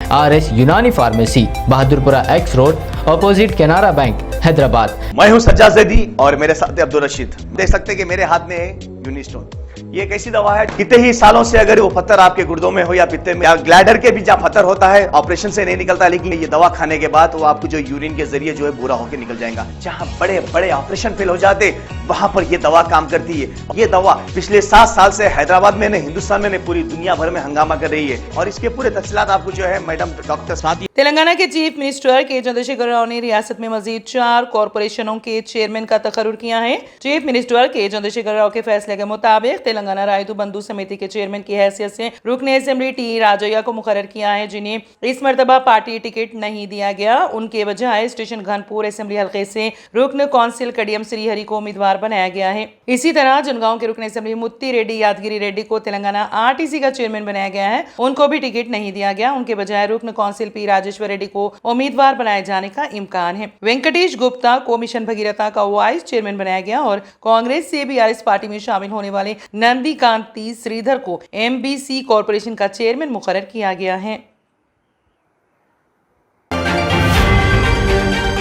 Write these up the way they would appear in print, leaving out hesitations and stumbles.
RS यूनानी pharmacy, Bahadurpura x road, opposite Canara bank, Hyderabad. मैं हूं सज्जाद ज़ैदी और मेरे साथ अब्दुल रशीद। देख सकते हैं कि मेरे हाथ में है यूनिस्टोन। ये एक ऐसी दवा है, कितने ही सालों से अगर वो पत्थर आपके गुर्दों में हो या पित्ते में या ग्लैडर के भी जहाँ पत्थर होता है, ऑपरेशन से नहीं निकलता, लेकिन ये दवा खाने के बाद वो आपको जो यूरिन के जरिए जो है बुरा होकर निकल जाएगा। जहाँ बड़े बड़े ऑपरेशन फेल हो जाते, वहां पर ये दवा काम करती है। ये दवा पिछले 7 साल से हैदराबाद में, हिंदुस्तान में, पूरी दुनिया भर में हंगामा कर रही है। और इसके पूरे तफसीलात आपको जो है मैडम डॉक्टर साथ। तेलंगाना के चीफ मिनिस्टर के चंद्रशेखर राव ने रियासत में मजीद 4 कॉरपोरेशनों के चेयरमैन का तकर्रुर किया है। चीफ मिनिस्टर के चंद्रशेखर राव के फैसले के मुताबिक तेलंगाना रायतु बंधु समिति के चेयरमैन की हैसियत से रुकने असेंबली टी राजैया को मुकर्रर किया है, जिन्हें इस मरतबा पार्टी टिकट नहीं दिया गया। उनके बजाय स्टेशन घनपुर असेंबली हल्के से रुकन कौंसिल कडियम श्रीहरि को उम्मीदवार बनाया गया है। इसी तरह जनगांव के रुकन असेंबली मुत्ती रेड्डी यादगिरी रेड्डी को तेलंगाना आरटीसी का चेयरमैन बनाया गया है। उनको भी टिकट नहीं दिया गया। उनके बजाय रुकन कौंसिल पी राजेश्वर रेड्डी को उम्मीदवार बनाए जाने का इम्कान है। वेंकटेश गुप्ता को मिशन भगीरथा का वाइस चेयरमैन बनाया गया और कांग्रेस से बीआरएस पार्टी में शामिल होने वाले नंदीकांति श्रीधर को एमबीसी कॉरपोरेशन का चेयरमैन मुकर्रर किया गया है।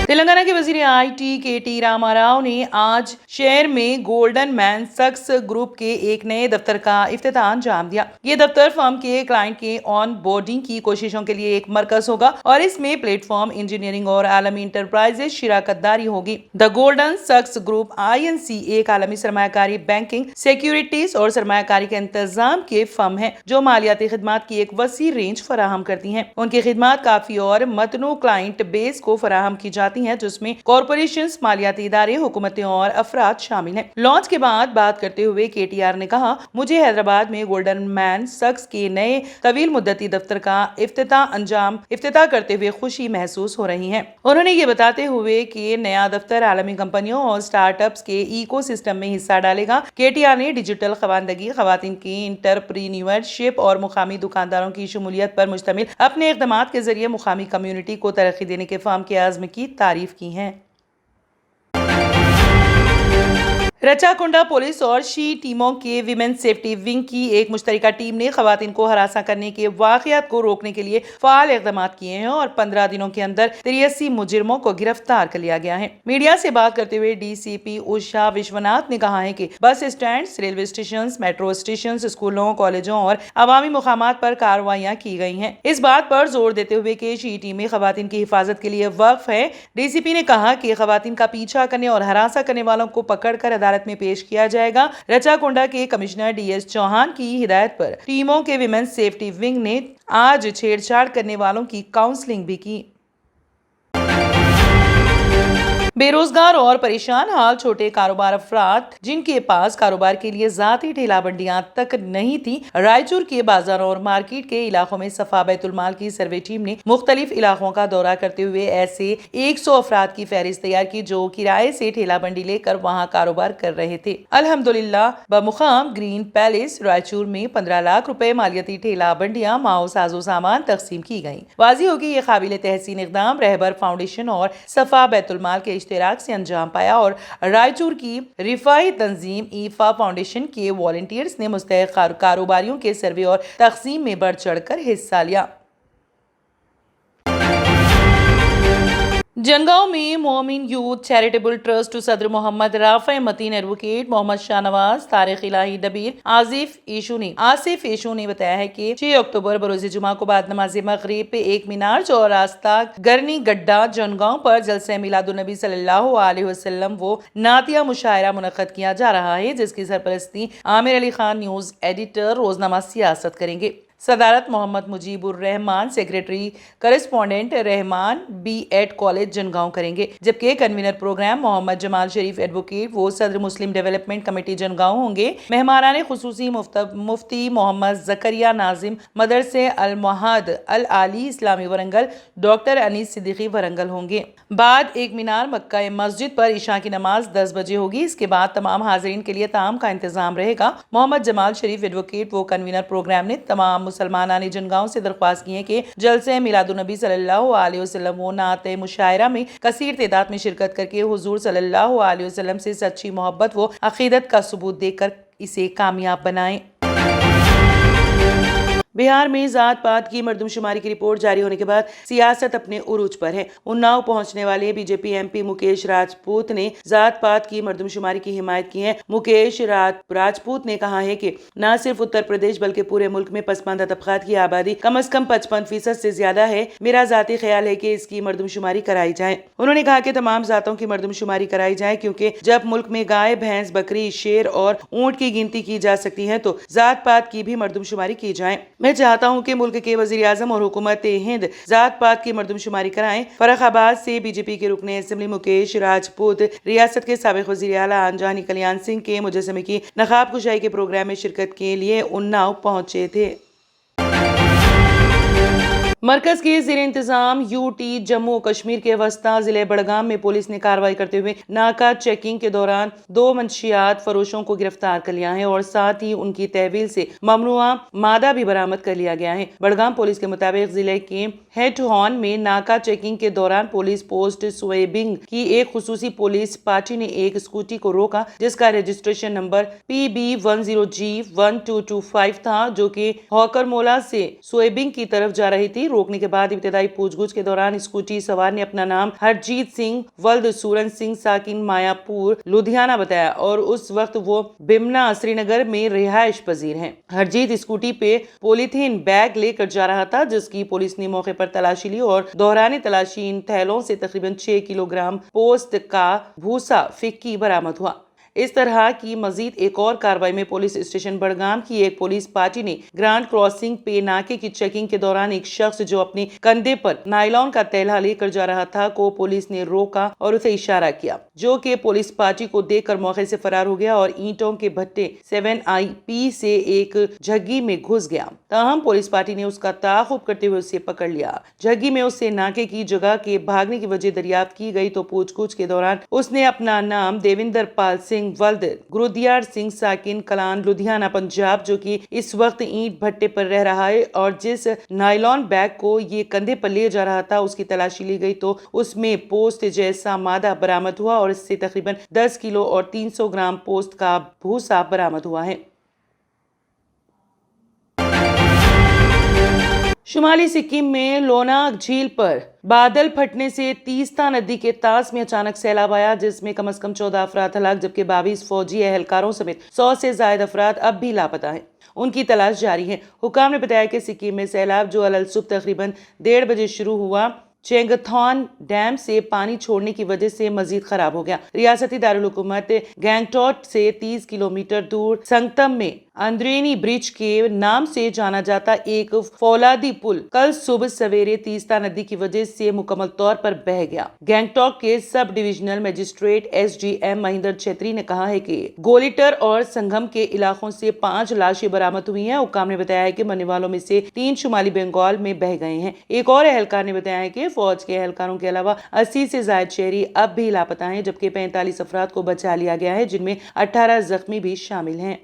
तेलंगाना के वजीर आईटी के.टी. रामाराव ने आज शहर में गोल्डन मैन सक्स ग्रुप के एक नए दफ्तर का इफ्तिताह अंजाम दिया। ये दफ्तर फर्म के क्लाइंट के ऑन बोर्डिंग की कोशिशों के लिए एक मरकज होगा और इसमें प्लेटफॉर्म इंजीनियरिंग और आलमी इंटरप्राइजेज शिराकतदारी होगी। द गोल्डन सक्स ग्रुप INC एक आलमी सरमायाकारी, बैंकिंग, सिक्योरिटीज और सरमायाकारी के इंतजाम के फर्म है जो मालियाती खिदमात की एक वसी रेंज फराहम करती है। उनकी खिदमात काफी और मतनू क्लाइंट बेस को फराहम की जाती है, जिसमें कॉरपोरेशंस, मालियाती इदारे, हुकूमतें और अफराद शामिल हैं। लॉन्च के बाद बात करते हुए KTR ने कहा, मुझे हैदराबाद में गोल्डन मैन सक्स के नए तवील मुद्दती दफ्तर का इफ्तिताह करते हुए खुशी महसूस हो रही है। उन्होंने ये बताते हुए कि नया दफ्तर आलमी कंपनियों और स्टार्टअप्स के इकोसिस्टम में हिस्सा डालेगा। KTR ने डिजिटल खवानदगी, खवातीन की इंटरप्रीन्योरशिप और मुकामी दुकानदारों की शमूलियत पर मुश्तमिल अपने इक़दामात के जरिए मुकामी कम्युनिटी को तरक्की देने के फर्म के आज़्म की तारीफ की है। रचाकुंडा पुलिस और शी टीमों के विमेन सेफ्टी विंग की एक मुश्तरका टीम ने खवातीन को हरासा करने के वाक़यात को रोकने के लिए फ़ाल इक़दाम किए हैं और 15 दिनों के अंदर 83 मुजरिमों को गिरफ्तार कर लिया गया है। मीडिया से बात करते हुए DCP उषा विश्वनाथ ने कहा है कि bus stand, railway station, metro station, स्कूलों, कॉलेजों और अवामी मुकामात पर कार्रवाइयाँ की गई हैं। इस बात पर जोर देते हुए कि शी टीमें खवातीन की हिफाजत के लिए वक्फ है। DCP ने कहा कि खवातीन का पीछा करने और हरासा करने वालों को पकड़कर अदालत में पेश किया जाएगा। रचाकुंडा के कमिश्नर DS चौहान की हिदायत पर टीमों के विमेन सेफ्टी विंग ने आज छेड़छाड़ करने वालों की काउंसलिंग भी की। बेरोजगार और परेशान हाल छोटे कारोबार अफराद जिनके पास कारोबार के लिए जाती ठेला बंडियां तक नहीं थी, रायचूर के बाजारों और मार्केट के इलाकों में सफा बैतुल माल की सर्वे टीम ने मुख्तलिफ इलाकों का दौरा करते हुए ऐसे 100 अफराद की फहरिस्त तैयार की जो किराए से ठेला बंडी लेकर वहां कारोबार कर रहे थे। अल्हम्दुलिल्लाह बमुकाम ग्रीन पैलेस रायचूर में 15 लाख रुपए मालियती ठेला बंडियां माओ साजो सामान तकसीम की गयी। वाज़ी होगी ये काबिल तहसीन इक़दाम रहबर फाउंडेशन और सफा बैतुल माल के इश्तिराक से अंजाम पाया और रायचूर की रिफाई तंजीम ईफा फाउंडेशन के वॉलंटियर्स ने मुस्तहिक कारोबारियों के सर्वे और तकसीम में बढ़ चढ़कर हिस्सा लिया। जनगांव में मोमिन यूथ चैरिटेबल ट्रस्ट सदर मोहम्मद राफ़े मतीन, एडवोकेट मोहम्मद शाहनवाज, तारिक इलाही दबीर, आसिफ येशू ने बताया है कि 6 अक्टूबर बरोज़ जुमा को बाद नमाज मगरिब पे एक मीनार चौरास्ता गरनी गड्ढा जनगांव पर जलसे मिलादुन्नबी सल्लल्लाहु अलैहि वसल्लम वो नातिया मुशायरा मुनक़्क़द किया जा रहा है, जिसकी सरपरस्ती आमिर अली खान न्यूज़ एडिटर रोजनामा सियासत करेंगे। सदारत Mohammed Mujibur Rahman, secretary correspondent Rahman B.Ed college Jangaon करेंगे, जबकि convener program Mohammed Jamal Sharif advocate वो सदर मुस्लिम डेवलपमेंट कमेटी जनगांव होंगे। मेहमानाने खुसूसी मुफ्ती मोहम्मद जकरिया नाजिम मदरसे अल मुहाद अल आली इस्लामी वरंगल डॉक्टर अनीस सिद्दीकी वरंगल होंगे। बाद एक मीनार मक्का मस्जिद पर इशा की नमाज 10 बजे होगी। इसके बाद तमाम हाजिरीन के लिए ताम का इंतजाम रहेगा। मोहम्मद जमाल शरीफ एडवोकेट वो कन्वीनर प्रोग्राम ने तमाम मुसलमानानी जनगांव से दरख्वास्त की है कि जलसे मिलादुन्नबी सल्लल्लाहु अलैहि वसल्लम वो नाते मुशायरा में कसीर तादाद में शिरकत करके हुजूर सल्लल्लाहु अलैहि वसल्लम से सच्ची मोहब्बत व अकीदत का सबूत देकर इसे कामयाब बनाएं। बिहार में जात पात की मर्दमशुमारी की रिपोर्ट जारी होने के बाद सियासत अपने उरूज पर है। उन्नाव पहुंचने वाले बीजेपी एमपी मुकेश राजपूत ने जात पात की मर्दमशुमारी की हिमायत की है। मुकेश राजपूत ने कहा है कि न सिर्फ उत्तर प्रदेश बल्कि पूरे मुल्क में पसमानदा तबकात की आबादी कम से कम 55% से ज्यादा है। मेरा जाती ख्याल है कि इसकी मर्दमशुमारी कराई जाए। उन्होंने कहा कि तमाम जातों की मर्दमशुमारी कराई जाए, क्योंकि जब मुल्क में गाय, भैंस, बकरी, शेर और ऊंट की गिनती की जा सकती है तो जात पात की भी मर्दमशुमारी की जाए। मैं चाहता हूं कि मुल्क के वजीर आजम और हुकूमत हिंद जात पात की मर्दमशुमारी कराएं। फर्रुखाबाद से बीजेपी के रुकने असेंबली मुकेश राजपूत रियासत के साबिक वजीर आला अंजानी कल्याण सिंह के मुजस्समे की नकाब कुशाई के प्रोग्राम में शिरकत के लिए उन्नाव पहुंचे थे। मरकज के ज़ेर इंतजाम यूटी जम्मू कश्मीर के वस्ता जिले बड़गाम में पुलिस ने कार्रवाई करते हुए नाका चेकिंग के दौरान 2 मंशियात फरोशों को गिरफ्तार कर लिया है और साथ ही उनकी तहवील से ममनुआ मादा भी बरामद कर लिया गया है। बड़गाम पुलिस के मुताबिक जिले के हेटहॉर्न में नाका चेकिंग के दौरान पुलिस पोस्ट स्वेबिंग की एक खुसूसी पुलिस पार्टी ने एक स्कूटी को रोका, जिसका रजिस्ट्रेशन नंबर PB10G1225 था, जो कि हॉकरमोला से स्वेबिंग की तरफ जा रही थी। रोकने के बाद इब्तिदाई पूछगछ के दौरान स्कूटी सवार ने अपना नाम हरजीत सिंह वल्द सूरन सिंह साकिन मायापुर लुधियाना बताया और उस वक्त वो बिमना श्रीनगर में रिहायश पजीर हैं। हरजीत स्कूटी पे पॉलीथीन बैग लेकर जा रहा था, जिसकी पुलिस ने मौके पर तलाशी ली और दोहराने तलाशी इन थैलों से तकरीबन 6 किलोग्राम पोस्त का भूसा फिक्की बरामद हुआ। इस तरह की मजीद एक और कार्रवाई में पुलिस स्टेशन बड़गाम की एक पुलिस पार्टी ने ग्रांड क्रॉसिंग पे नाके की चेकिंग के दौरान एक शख्स जो अपने कंधे पर नायलॉन का थैला लेकर जा रहा था को पुलिस ने रोका और उसे इशारा किया, जो कि पुलिस पार्टी को देखकर मौके से फरार हो गया और ईंटों के भट्टे 7IP से एक झग्गी में घुस गया। ताहम पुलिस पार्टी ने उसका ताक़ुब करते हुए उसे पकड़ लिया। झग्गी में उससे नाके की जगह के भागने की वजह दरियाफ्त की गई तो पूछगछ के दौरान उसने अपना नाम देविंदर पाल सिंह वल्द गुरुदियार सिंह साकिन कलान लुधियाना पंजाब, जो कि इस वक्त ईंट भट्टे पर रह रहा है और जिस नायलॉन बैग को ये कंधे पर ले जा रहा था उसकी तलाशी ली गई तो उसमें पोस्त जैसा मादा बरामद हुआ और इससे तकरीबन 10 किलो और 300 ग्राम पोस्त का भूसा बरामद हुआ है। शुमाली सिक्किम में लोनाक झील पर बादल फटने से तीस्ता नदी के तास में अचानक सैलाब आया, जिसमें कम से कम 14 अफराद हलाक जबकि 22 फौजी एहलकारों समेत 100 से ज्यादा अफराद अब भी लापता हैं। उनकी तलाश जारी है। हुकाम ने बताया कि सिक्किम में सैलाब जो अल सुबह तकरीबन 1:30 बजे शुरू हुआ, चेंगथॉन डैम से पानी छोड़ने की वजह से मजीद खराब हो गया। रियासती दारुल हुकूमत गैंगटॉक से 30 किलोमीटर दूर संगतम में अंद्रेनी ब्रिज के नाम से जाना जाता एक फौलादी पुल कल सुबह सवेरे तीस्ता नदी की वजह से मुकम्मल तौर पर बह गया। गैंगटॉक के sub divisional magistrate SGM Mahendra Chhetri ने कहा है कि गोलीटर और संगम के इलाकों से 5 लाशें बरामद हुई हैं। हुकाम ने बताया है कि मरने वालों में से 3 शुमाली बंगाल में बह गए हैं। एक और एहलकार ने बताया है कि फौज के एहलकारों के अलावा 80 से ज्यादा शहरी अब भी लापता हैं, जबकि 45 अफराद को बचा लिया गया है, जिनमें 18 जख्मी भी शामिल हैं।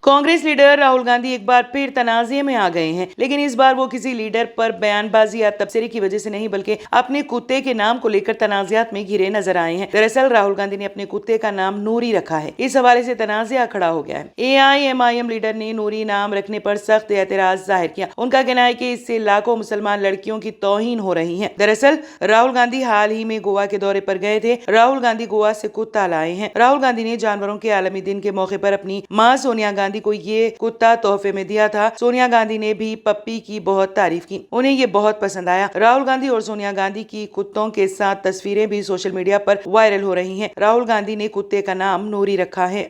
कांग्रेस लीडर राहुल गांधी एक बार फिर तनाज़े में आ गए हैं, लेकिन इस बार वो किसी लीडर पर बयानबाजी या तबसरे की वजह से नहीं बल्कि अपने कुत्ते के नाम को लेकर तनाज़ात में घिरे नजर आए हैं। दरअसल राहुल गांधी ने अपने कुत्ते का नाम नूरी रखा है। इस हवाले से तनाज़ा खड़ा हो गया है। AIMIM लीडर ने नूरी नाम रखने पर सख्त एतराज जाहिर किया। उनका कहना है कि इससे लाखों मुसलमान लड़कियों की तौहीन हो रही है। दरअसल राहुल गांधी हाल ही में गोवा के दौरे पर गए थे। राहुल गांधी गोवा से कुत्ता लाए हैं। राहुल गांधी ने जानवरों के आलमी दिन के मौके पर अपनी माँ सोनिया गांधी को ये कुत्ता तोहफे में दिया था। सोनिया गांधी ने भी पप्पी की बहुत तारीफ की, उन्हें ये बहुत पसंद आया। राहुल गांधी और सोनिया गांधी की कुत्तों के साथ तस्वीरें भी सोशल मीडिया पर वायरल हो रही हैं। राहुल गांधी ने कुत्ते का नाम नूरी रखा है।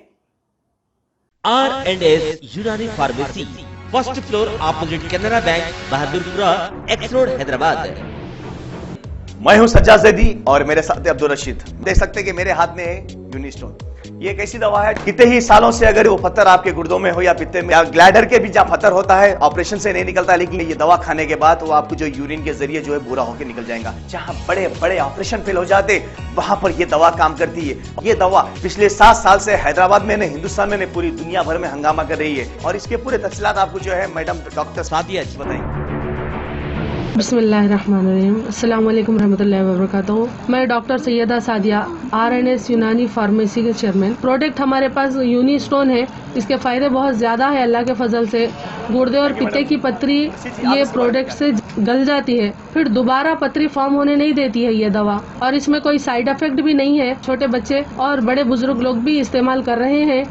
R&S यूनानी pharmacy, first floor opposite Canara bank, Bahadurpura, X road, Hyderabad. मैं हूं सज्जाद ज़ैदी और मेरे साथ अब्दुल रशीद। देख सकते हैं कि मेरे हाथ में है यूनिस्टोन। ये एक ऐसी दवा है, कितने ही सालों से अगर वो पत्थर आपके गुर्दों में हो या पित्ते में या ग्लैडर के भी जहाँ पत्थर होता है, ऑपरेशन से नहीं निकलता, लेकिन ये दवा खाने के बाद वो आपको जो यूरिन के जरिए जो है बुरा होकर निकल जाएगा। जहाँ बड़े बड़े ऑपरेशन फेल हो जाते वहां पर ये दवा काम करती है। ये दवा पिछले 7 साल से हैदराबाद में, हिंदुस्तान में, पूरी दुनिया भर में हंगामा कर रही है और इसके पूरे तफसीलात आपको जो है मैडम डॉक्टर सादिया बताएंगे। बिस्मिल्लाहिर्रहमानिर्रहीम, अस्सलाम वालेकुम रहमतुल्लाहि व बरकातहू। मैं डॉक्टर सैयदा सादिया, RNS यूनानी फार्मेसी के चेयरमैन। प्रोडक्ट हमारे पास यूनिस्टोन है। इसके फायदे बहुत ज़्यादा है अल्लाह के फजल से। गुर्दे और पित्ते की पथरी ये प्रोडक्ट से गल जाती है, फिर दोबारा पथरी फॉर्म होने नहीं देती है ये दवा। और इसमें कोई साइड इफेक्ट भी नहीं है। छोटे बच्चे और बड़े बुजुर्ग लोग भी इस्तेमाल कर रहे हैं।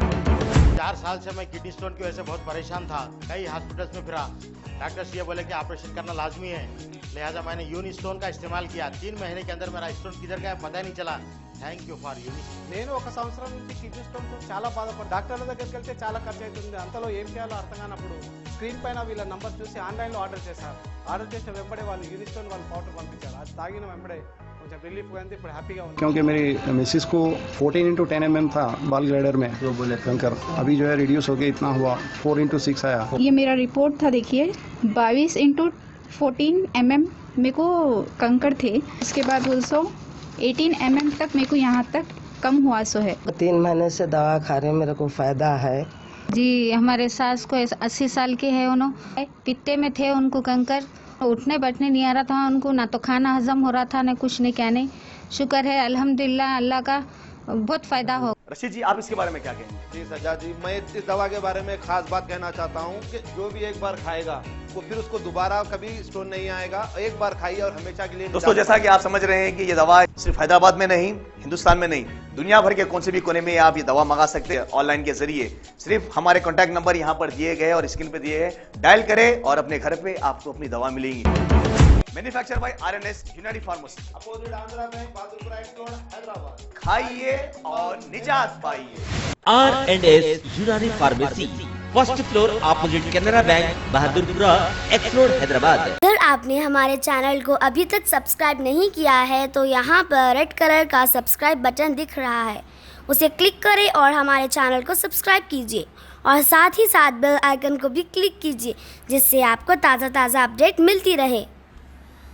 4 साल से मैं किडनी स्टोन की वजह से बहुत परेशान था। कई हॉस्पिटल्स में फिरा, डॉक्टर्स ये बोले कि ऑपरेशन करना लाजमी है, लिहाजा मैंने यूनी स्टोन का इस्तेमाल किया। 3 महीने के अंदर मेरा स्टोन किधर गया पता ही नहीं चला। థ్యాంక్ యూ ఫర్ యూని। నేను 1 సంవత్సరం నుంచి కిడ్నీ స్టోన్తో చాలా బాధపడ్డా. డాక్టర్ల దగ్గరికి వెళ్తే చాలా ఖర్చు అవుతుంది. అంతలో ఏం చేయాలో అర్థం కానప్పుడు స్క్రీన్ పైన వీళ్ళ నంబర్ చూసి ఆన్లైన్లో ఆర్డర్ చేశారు. ఆర్డర్ చేసిన వెంబడే వాళ్ళు యూని స్టోన్ వాళ్ళు పౌడర్ పంపించారు. అది తాగిన వెంబడే కొంచెం రిలీఫ్గా ఉంది. ఇప్పుడు హ్యాపీగా ఉంది. क्योंकि मेरी मिसिस को 14x10 mm था बाल ग्लाइडर में, तो बोले कंकर अभी जो है रिड्यूस हो गया, इतना हुआ 4x6 आया। ये मेरा रिपोर्ट था, देखिए 22x14 mm मेरे को कंकड़ थे। उसके बाद 18 mm तक मेरे को यहाँ तक कम हुआ सो है। 3 महीने से दवा खा रहे हैं, मेरे को फायदा है जी। हमारे सास को 80 साल के है, उन्होंने पित्ते में थे, उनको कंकर, उठने बैठने नहीं आ रहा था उनको, ना तो खाना हजम हो रहा था, ना कुछ नहीं क्या नहीं। शुक्र है अल्हम्दुलिल्लाह, अल्लाह का बहुत फायदा हो। रशीद जी, आप इसके बारे में क्या कहेंगे? जी सज्जाद जी, मैं इस दवा के बारे में खास बात कहना चाहता हूँ कि जो भी एक बार खाएगा वो फिर उसको दोबारा कभी स्टोन नहीं आएगा। एक बार खाइए और हमेशा के लिए। दोस्तों, जैसा कि आप समझ रहे हैं कि ये दवा सिर्फ हैदराबाद में नहीं, हिंदुस्तान में नहीं, दुनिया भर के कौन से भी कोने में आप ये दवा मंगा सकते हैं ऑनलाइन के जरिए। सिर्फ हमारे कॉन्टैक्ट नंबर यहाँ पर दिए गए और स्क्रीन पे दिए हैं, डायल करें और अपने घर पे आपको अपनी दवा मिलेगी। मैन्युफैक्चर बाय RNS यूनानी pharmacy, opposite Andhra bank, Bahadurpura x road, Hyderabad. खाइए और निजात पाइए। R&S यूनानी pharmacy, first floor opposite Canara bank, Bahadurpura x road, Hyderabad. अगर आपने हमारे चैनल को अभी तक सब्सक्राइब नहीं किया है तो यहाँ पर रेड कलर का सब्सक्राइब बटन दिख रहा है, उसे क्लिक करें और हमारे चैनल को सब्सक्राइब कीजिए और साथ ही साथ बेल आइकन को भी क्लिक कीजिए, जिससे आपको ताज़ा अपडेट मिलती रहे।